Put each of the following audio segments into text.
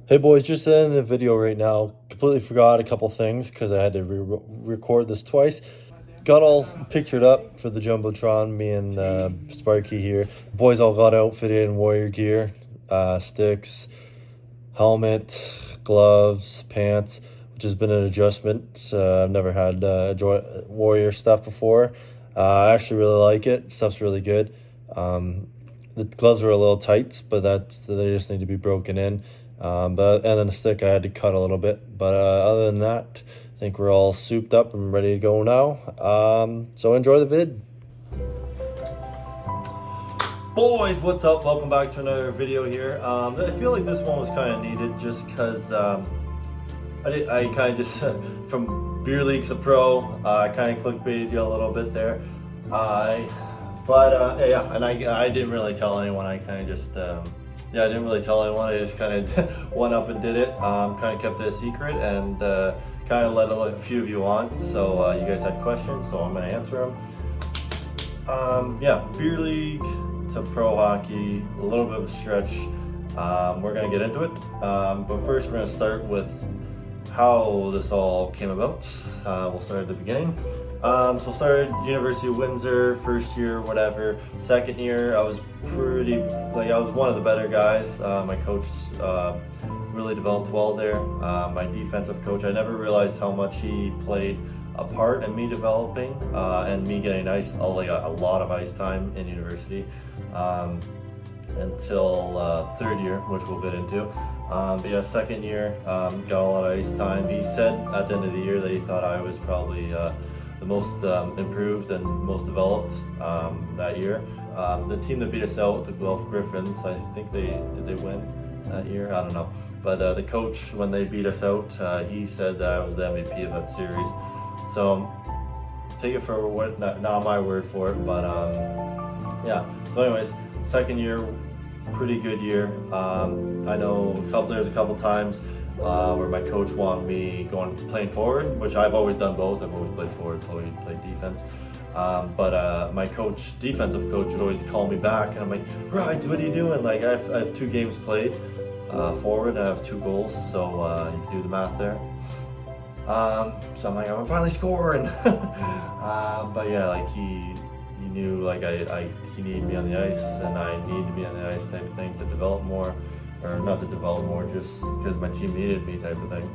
Hey boys, just ending the video right now. Completely forgot a couple things because I had to record this twice. Got all pictured up for the Jumbotron, me and Sparky here. Boys all got outfitted in warrior gear, sticks, helmet, gloves, pants, which has been an adjustment. I've never had warrior stuff before. I actually really like it. Stuff's really good. The gloves are a little tight, but they just need to be broken in. And then the stick I had to cut a little bit. But other than that, I think we're all souped up and ready to go now. So enjoy the vid. Boys, what's up? Welcome back to another video here. I feel like this one was kind of needed just because I kind of just, from beer leagues to pro, I kind of clickbaited you a little bit there. Yeah, and I didn't really tell anyone. I kind of just, I didn't really tell anyone. I just kind of went up and did it. Kind of kept it a secret and kind of let a few of you on. So you guys had questions, so I'm going to answer them. Beer league to pro hockey, a little bit of a stretch. We're going to get into it. But first, we're going to start with how this all came about. We'll start at the beginning. So started University of Windsor, first year, whatever. Second year, I was I was one of the better guys. My coach really developed well there. My defensive coach, I never realized how much he played a part in me developing and me getting a lot of ice time in university until third year, which we'll get into. Second year, got a lot of ice time. He said at the end of the year that he thought I was probably the most improved and most developed that year. The team that beat us out, the Guelph Griffins, I think did they win that year? I don't know. But the coach, when they beat us out, he said that I was the MVP of that series. So take it for what, not my word for it, but So anyways, second year, pretty good year. I know there's a couple times where my coach wanted me playing forward, which I've always done both. I've always played forward, played defense. But my defensive coach would always call me back, and I'm like, "Right, what are you doing?" Like I have 2 games played forward, and I have 2 goals, so you can do the math there. So I'm like, I'm finally scoring. But yeah, like he knew like he needed me on the ice, and I needed to be on the ice type of thing to develop more. Or not to develop more, just because my team needed me type of thing.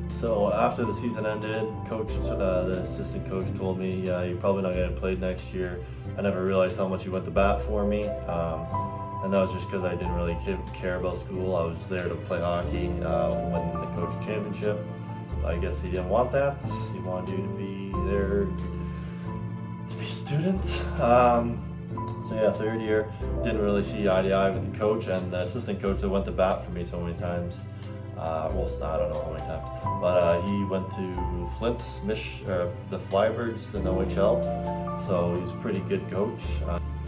So after the season ended, the assistant coach told me, you're probably not going to play next year. I never realized how much he went to bat for me. And that was just because I didn't really care about school. I was there to play hockey, win the coach championship. I guess he didn't want that. He wanted you to be there to be a student. Third year, didn't really see eye to eye with the coach and the assistant coach that went to bat for me so many times. I don't know how many times, but he went to Flint, the Flybirds in the OHL, so he's a pretty good coach.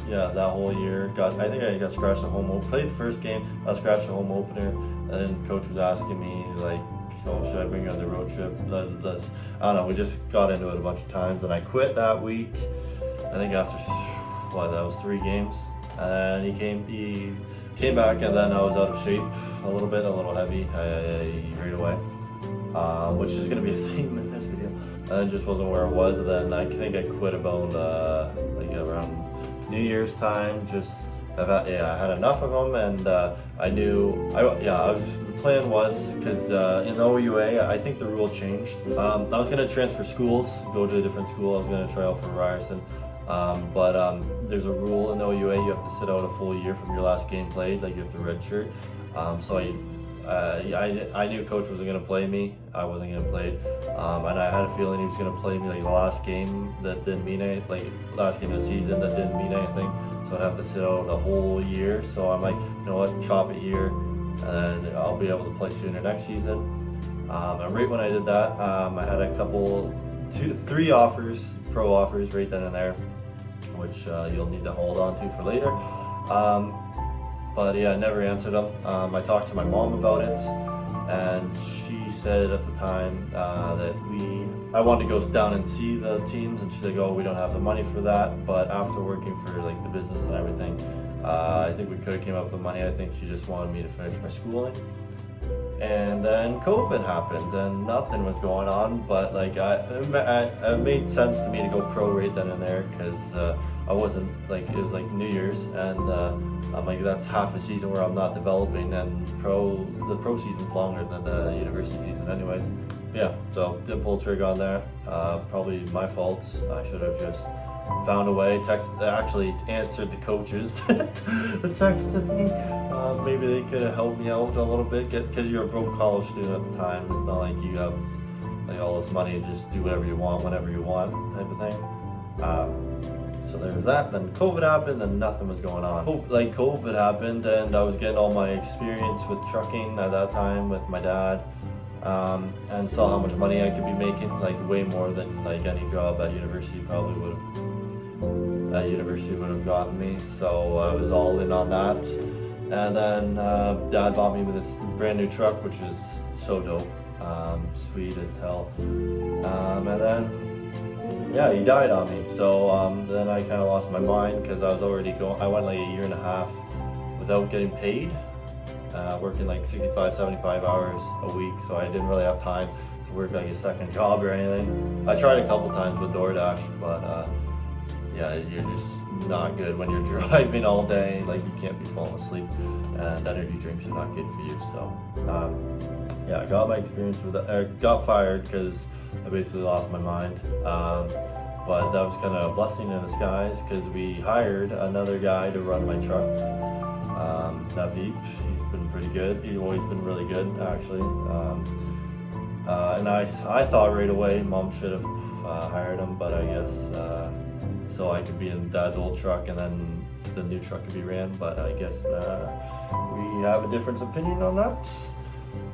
That whole year, I think I got scratched the home opener. Played the first game, got scratched the home opener, and then coach was asking me like, "Oh, should I bring you on the road trip?" I don't know. We just got into it a bunch of times, and I quit that week. I think after that was 3 games, and he came back, and then I was out of shape a little heavy right away, which is going to be a theme in this video. And then just wasn't where I was, and then I think I quit about around New Year's time. I had enough of them, and I knew the plan was, because in OUA I think the rule changed. I was going to transfer schools, go to a different school. I was going to try out for Ryerson. But there's a rule in OUA, you have to sit out a full year from your last game played, like you have to redshirt. So I knew coach wasn't going to play me. I wasn't going to play, and I had a feeling he was going to play me like the last game that didn't mean anything, like last game of the season that didn't mean anything. So I'd have to sit out a whole year. So I'm like, you know what, chop it here, and I'll be able to play sooner next season. And right when I did that, I had a couple, 3 offers, pro offers right then and there, which you'll need to hold on to for later. I never answered them. I talked to my mom about it, and she said at the time that I wanted to go down and see the teams, and she's like, "Oh, we don't have the money for that." But after working for like the business and everything, I think we could have came up with the money. I think she just wanted me to finish my schooling. And then COVID happened and nothing was going on, but like it made sense to me to go pro right then and there, because I wasn't like, it was like New Year's, and I'm like, that's half a season where I'm not developing, and the pro season's longer than the university season anyways. Yeah, so didn't pull the trigger on that. Probably my fault. I should have just found a way. Actually answered the coaches that texted me. Maybe they could have helped me out a little bit, because you're a broke college student at the time. It's not like you have like all this money to just do whatever you want whenever you want type of thing. So there was that. Then COVID happened and nothing was going on. Like COVID happened and I was getting all my experience with trucking at that time with my dad. And saw how much money I could be making, like way more than like any job at university probably would have gotten me. So I was all in on that. And then Dad bought me with this brand new truck, which is so dope, sweet as hell. And then yeah, he died on me. So then I kind of lost my mind, because I was already I went like a year and a half without getting paid. Working like 65, 75 hours a week, so I didn't really have time to work like a second job or anything. I tried a couple times with DoorDash, but yeah, you're just not good when you're driving all day. Like, you can't be falling asleep, and energy drinks are not good for you. So yeah, I got my experience with it. I got fired because I basically lost my mind. But that was kind of a blessing in disguise, because we hired another guy to run my truck. Naveep, he's been pretty good. He's always been really good, actually. And I thought right away Mom should have hired him, but I guess so I could be in Dad's old truck and then the new truck could be ran. But I guess we have a different opinion on that.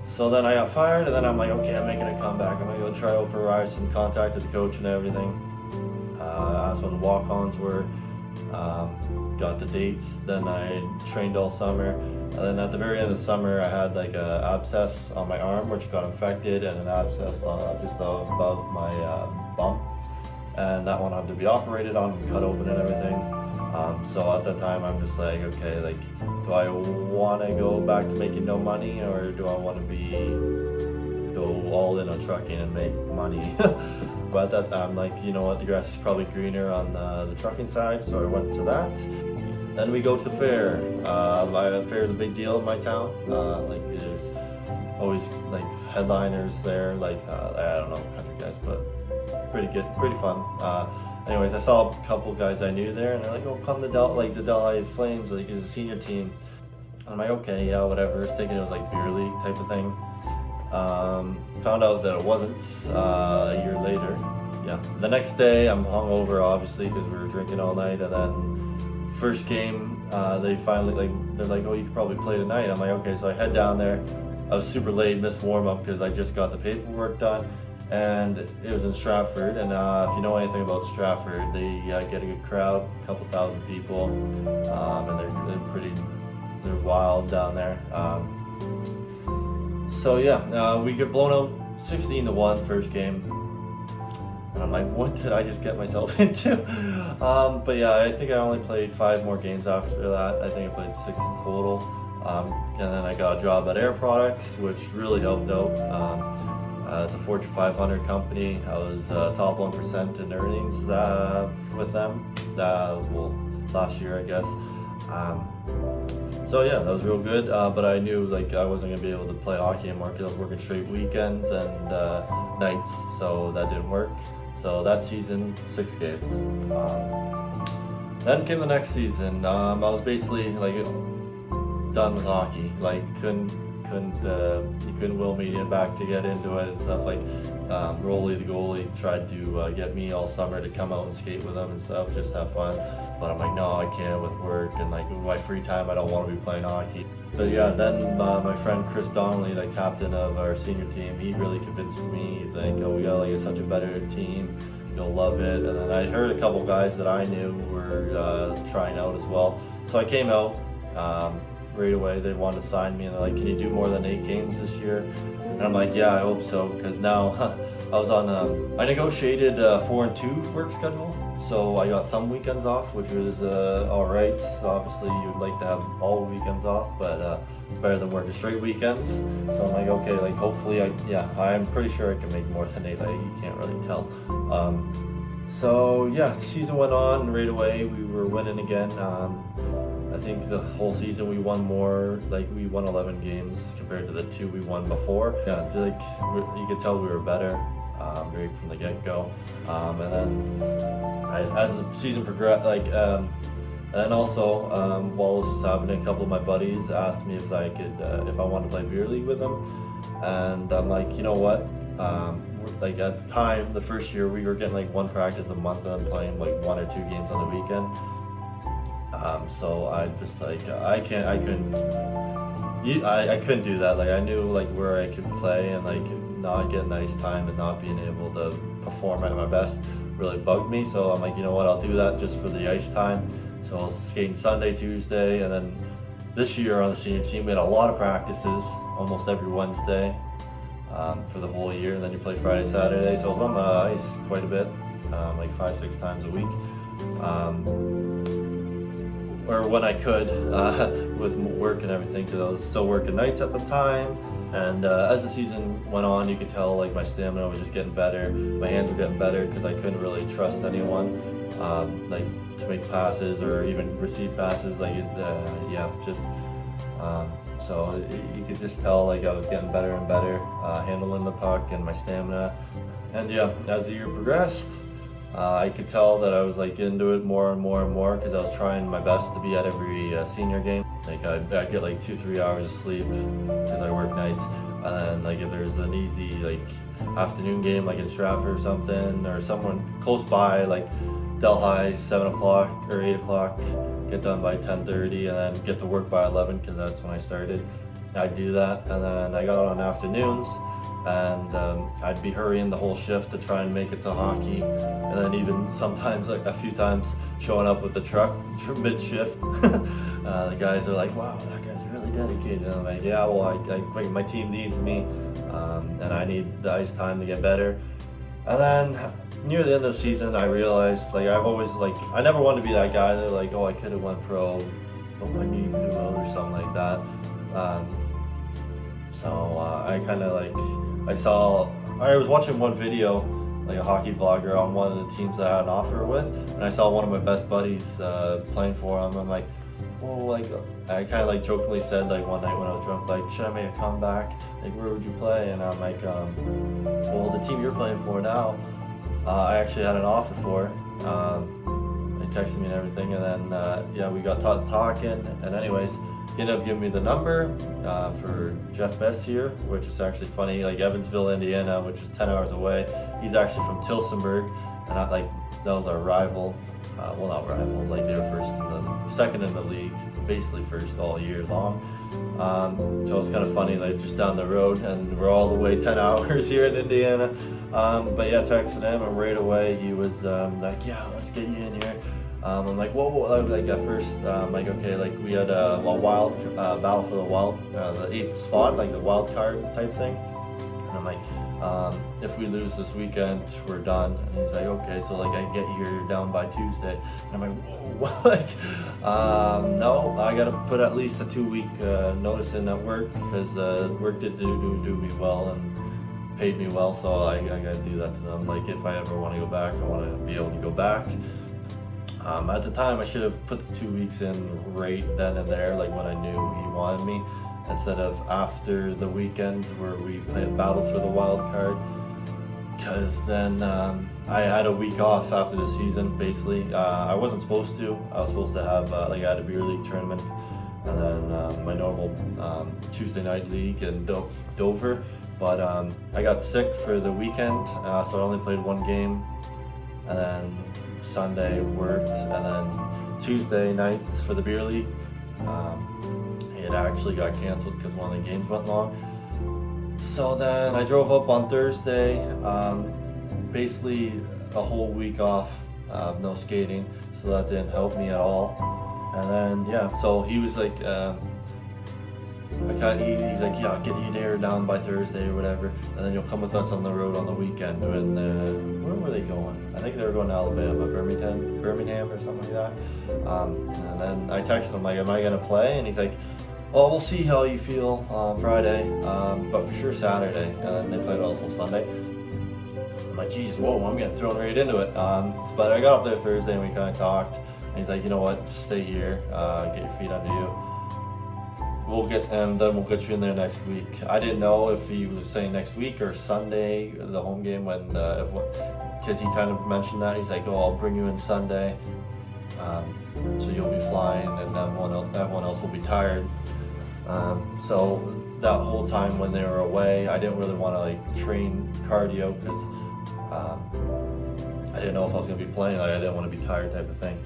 So then I got fired, and then I'm like, okay, I'm making a comeback. I'm gonna go try out for Ryerson, contacted the coach and everything. Asked when walk-ons were. Got the dates. Then I trained all summer, and then at the very end of the summer I had like a abscess on my arm which got infected, and an abscess just above my bum, and that one had to be operated on and cut open and everything. So at that time I'm just like, okay, like, do I want to go back to making no money, or do I want to go all in on trucking and make money? But at that time, like, you know what, the grass is probably greener on the trucking side, so I went to that. Then we go to fair. My fair is a big deal in my town. Like, there's always like headliners there, like I don't know, country guys, but pretty good, pretty fun. Anyways, I saw a couple guys I knew there, and they're like, "Oh, come to the Delhi Flames, like, it's a senior team." I'm like, okay, yeah, whatever, thinking it was like beer league type of thing. Found out that it wasn't a year later. Yeah, the next day I'm hungover, obviously, because we were drinking all night, and then first game, they finally, they're like, oh, you could probably play tonight. I'm like, okay, so I head down there. I was super late, missed warm-up because I just got the paperwork done, and it was in Stratford. And if you know anything about Stratford, they get a good crowd, a couple thousand people, and they're wild down there. So yeah, we get blown out 16-1 first game, and I'm like, what did I just get myself into? But yeah, I think I only played 5 more games after that. I think I played 6 total, and then I got a job at Air Products, which really helped out. It's a Fortune 500 company. I was top 1% in earnings with them. Last year, I guess. So yeah, that was real good, but I knew like I wasn't gonna be able to play hockey anymore because I was working straight weekends and nights, so that didn't work. So that season, 6 games. Then came the next season. I was basically like done with hockey. Like you couldn't will me back to get into it and stuff. Like Rolly, the goalie, tried to get me all summer to come out and skate with him and stuff, just have fun. But I'm like, no, I can't with work, and like with my free time, I don't want to be playing hockey. But yeah, then my friend Chris Donnelly, the captain of our senior team, he really convinced me. He's like, oh, we got like such a better team, you'll love it. And then I heard a couple guys that I knew were trying out as well. So I came out right away. They wanted to sign me, and they're like, can you do more than 8 games this year? And I'm like, yeah, I hope so, because now I was on. I negotiated a 4 and 2 work schedule, so I got some weekends off, which was all right. So obviously, you'd like to have all weekends off, but it's better than working straight weekends. So I'm like, okay, like hopefully, I'm pretty sure I can make more than 8. You can't really tell. So yeah, the season went on right away. We were winning again. I think the whole season we won more, like we won 11 games compared to the 2 we won before. Yeah, like you could tell we were better right from the get-go. And then as the season progressed, and then also while this was happening, a couple of my buddies asked me if I wanted to play beer league with them, and I'm like, you know what? Like at the time, the first year we were getting like 1 practice a month and then playing like 1 or 2 games on the weekend. So I just like I couldn't do that. Like I knew like where I could play, and like not getting ice time and not being able to perform at my best really bugged me. So I'm like, you know what, I'll do that just for the ice time. So I was skating Sunday, Tuesday, and then this year on the senior team we had a lot of practices almost every Wednesday for the whole year, and then you play Friday, Saturday. So I was on the ice quite a bit, like 5-6 times a week. Or when I could, with work and everything, because I was still working nights at the time. And as the season went on, you could tell like my stamina was just getting better, my hands were getting better because I couldn't really trust anyone, like to make passes or even receive passes. So you could just tell like I was getting better and better, handling the puck and my stamina. And yeah, as the year progressed, I could tell that I was like into it more and more and more because I was trying my best to be at every senior game. Like I'd get like 2-3 hours of sleep because I work nights, and then like if there's an easy like afternoon game like in Stratford or something, or someone close by like Delhi, 7 o'clock or 8 o'clock, get done by 10:30 and then get to work by 11 because that's when I started. I'd do that, and then I got on afternoons, and I'd be hurrying the whole shift to try and make it to hockey, and then even sometimes, like a few times, showing up with the truck mid-shift. The guys are like, wow, that guy's really dedicated. And I'm like, yeah, well, my team needs me, and I need the ice time to get better. And then near the end of the season, I realized, like, I never wanted to be that guy that like, oh, I could have went pro, but my knee blew out or something like that. I kind of like, I was watching one video, like a hockey vlogger on one of the teams that I had an offer with, and I saw one of my best buddies playing for him. I'm like, well, like, I kind of like jokingly said like one night when I was drunk, like, should I make a comeback? Like, where would you play? And I'm like, well, the team you're playing for now, I actually had an offer for. They texted me and everything, and then we got talking, and anyways, he ended up giving me the number for Jeff Bessier, which is actually funny, like Evansville, Indiana, which is 10 hours away. He's actually from Tillsonburg, and that was our rival. Well, not rival, like they were second in the league, basically first all year long. So it's kind of funny, like just down the road, and we're all the way 10 hours here in Indiana. But yeah, texted him, and right away he was like, yeah, let's get you in here. I'm like, whoa, like at first, like, okay, like we had a wild battle for the 8th spot, like the wild card type thing. And I'm like, if we lose this weekend, we're done. And he's like, okay, so like I can get here down by Tuesday. And I'm like, whoa, like, no, I gotta put at least a 2-week notice in at work, because work did do me well and paid me well, so I gotta do that to them. Like if I ever want to go back, I want to be able to go back. At the time, I should have put the 2 weeks in right then and there, like when I knew he wanted me, instead of after the weekend where we played a battle for the wild card. Because then I had a week off after the season, basically. I wasn't supposed to. I was supposed to have, I had a beer league tournament, and then my normal Tuesday night league in Dover. But I got sick for the weekend, so I only played 1 game. And then Sunday worked, and then Tuesday nights for the beer league, it actually got canceled because one of the games went long. So then I drove up on Thursday, basically a whole week off, no skating, so that didn't help me at all. And then so he was like, he's like, yeah, I'll get you there down by Thursday or whatever, and then you'll come with us on the road on the weekend. And where were they going? I think they were going to Alabama, Birmingham or something like that. And then I texted him like, am I gonna play? And he's like, oh, we'll see how you feel on Friday, but for sure Saturday. And then they played also Sunday. I'm like, Jesus, whoa, I'm getting thrown right into it. But I got up there Thursday and we kind of talked. And he's like, you know what, just stay here, get your feet under you. And then we'll get you in there next week. I didn't know if he was saying next week or Sunday, the home game, when because he kind of mentioned that. He's like, oh, I'll bring you in Sunday, so you'll be flying, and everyone else will be tired. So that whole time when they were away, I didn't really want to like train cardio because I didn't know if I was gonna be playing. Like, I didn't want to be tired, type of thing.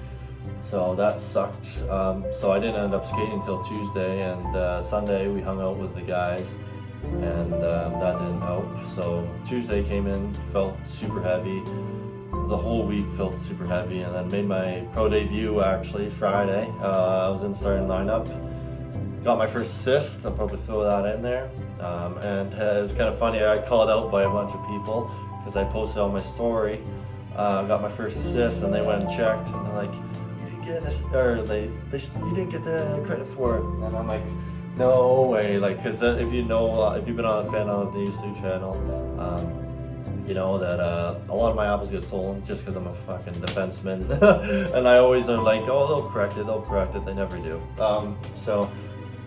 So that sucked. So I didn't end up skating until Tuesday, and Sunday we hung out with the guys, and that didn't help. So Tuesday came in, felt super heavy. The whole week felt super heavy, and then made my pro debut actually Friday. I was in the starting lineup, got my first assist. I'll probably throw that in there. And it was kind of funny, I got called out by a bunch of people because I posted on my story, got my first assist, and they went and checked, and they're like, you didn't get the credit for it. And I'm like, no way. Like, because if you've been on a fan of the YouTube channel, you know that a lot of my apples get stolen just because I'm a fucking defenseman. And I always are like, oh, they'll correct it. They never do. So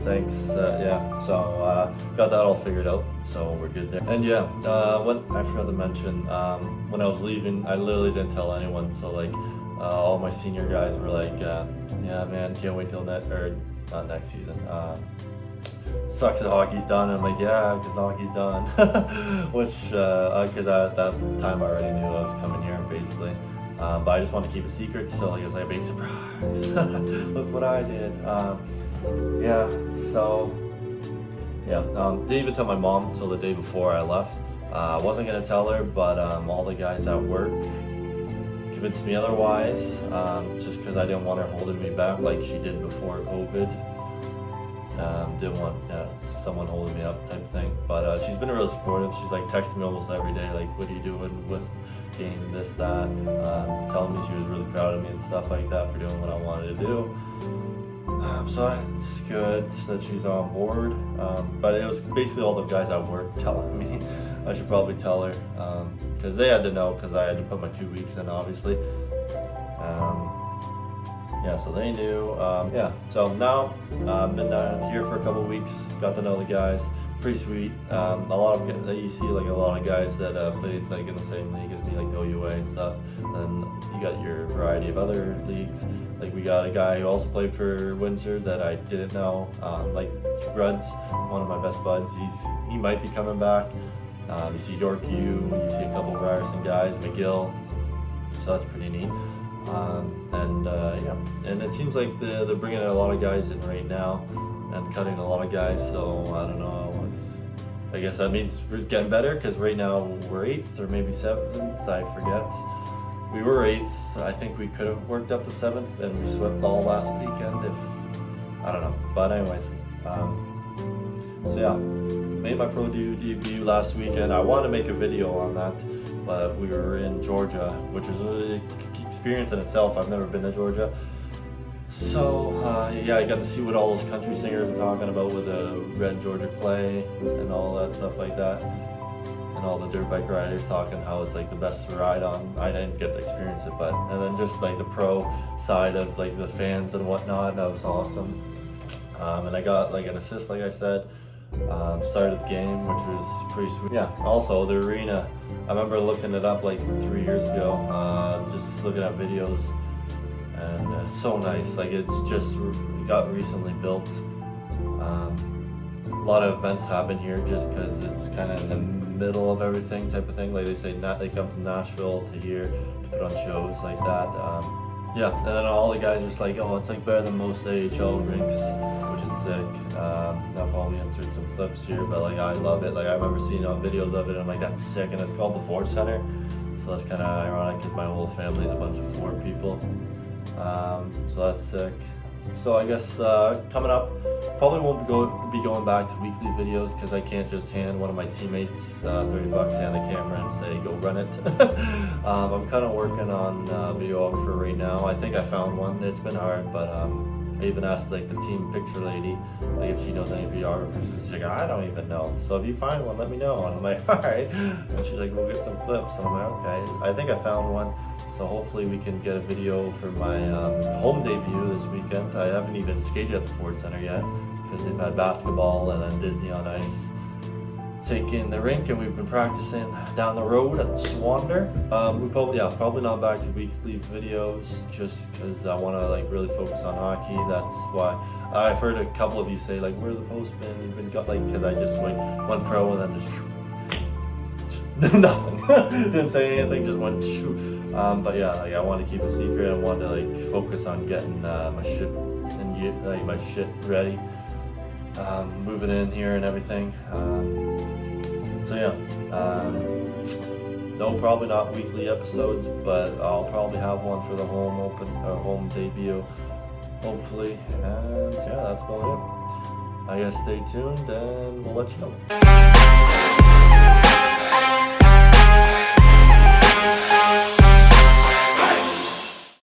thanks. So got that all figured out, so we're good there. And yeah, what I forgot to mention, when I was leaving, I literally didn't tell anyone. So like, all my senior guys were like, yeah, man, can't wait till not next season. Sucks that hockey's done. And I'm like, yeah, because hockey's done. Which, because at that time I already knew I was coming here, basically. But I just wanted to keep it secret, so it was like a big surprise. Look what I did. Yeah, so, yeah, didn't even tell my mom until the day before I left. I wasn't going to tell her, but all the guys at work convinced me otherwise, just because I didn't want her holding me back like she did before COVID. Didn't want someone holding me up, type of thing. But she's been really supportive. She's like texting me almost every day, like, what are you doing, what's game, this, that, telling me she was really proud of me and stuff like that for doing what I wanted to do. So it's good that she's on board, but it was basically all the guys at work telling me. I should probably tell her, because they had to know, because I had to put my 2 weeks in, obviously. Yeah, so they knew. Yeah, so now I've been here for a couple weeks, got to know the guys. Pretty sweet. A lot of you see like a lot of guys that played like in the same league as me, like OUA and stuff. And then you got your variety of other leagues. Like we got a guy who also played for Windsor that I didn't know. Like Rudd's, one of my best buds. He might be coming back. You see York U, you see a couple of Ryerson guys, McGill. So that's pretty neat. Yeah, and it seems like they're bringing in a lot of guys in right now and cutting a lot of guys. So I don't know. I guess that means we're getting better, because right now we're 8th or maybe 7th, I forget. We were 8th. I think we could have worked up to 7th, and we swept all last weekend. I don't know. But anyways, so yeah, made my pro debut last weekend. I wanted to make a video on that, but we were in Georgia, which was an experience in itself. I've never been to Georgia. So, yeah, I got to see what all those country singers are talking about with the red Georgia clay and all that stuff like that. And all the dirt bike riders talking how it's like the best to ride on. I didn't get to experience it, but, and then just like the pro side of like the fans and whatnot, that was awesome. And I got like an assist, like I said, started the game, which was pretty sweet. Yeah, also the arena, I remember looking it up like 3 years ago, just looking at videos. And it's so nice. Like it got recently built. A lot of events happen here just because it's kind of in the middle of everything, type of thing. Like they say, they come from Nashville to here to put on shows like that. Yeah, and then all the guys are just like, oh, it's like better than most AHL rinks, which is sick. I'll probably insert some clips here, but like I love it. Like I remember seeing videos of it, and I'm like, that's sick. And it's called the Ford Center, so that's kind of ironic because my whole family's a bunch of Ford people. So that's sick. So I guess coming up, probably won't be going back to weekly videos because I can't just hand one of my teammates $30 and a camera and say go run it. I'm kind of working on a videographer right now. I think I found one. It's been hard, but I even asked like the team picture lady, like if she knows any videographers. She's like, I don't even know. So if you find one, let me know. And I'm like, all right. And she's like, we'll get some clips. And I'm like, okay. I think I found one. So hopefully we can get a video for my home debut this weekend. I haven't even skated at the Ford Center yet because they've had basketball and then Disney on Ice taking the rink, and we've been practicing down the road at Swander. We probably not back to weekly videos just because I want to like really focus on hockey. That's why I've heard a couple of you say like, where the post been? You've been got like, because I just like went pro and then just nothing. Didn't say anything, just went shoot. But yeah, like I want to keep a secret. I want to like focus on getting my shit and like my shit ready, moving in here and everything. So yeah, no, probably not weekly episodes, but I'll probably have one for the home debut, hopefully. And yeah, that's about it. I guess stay tuned and we'll let you know.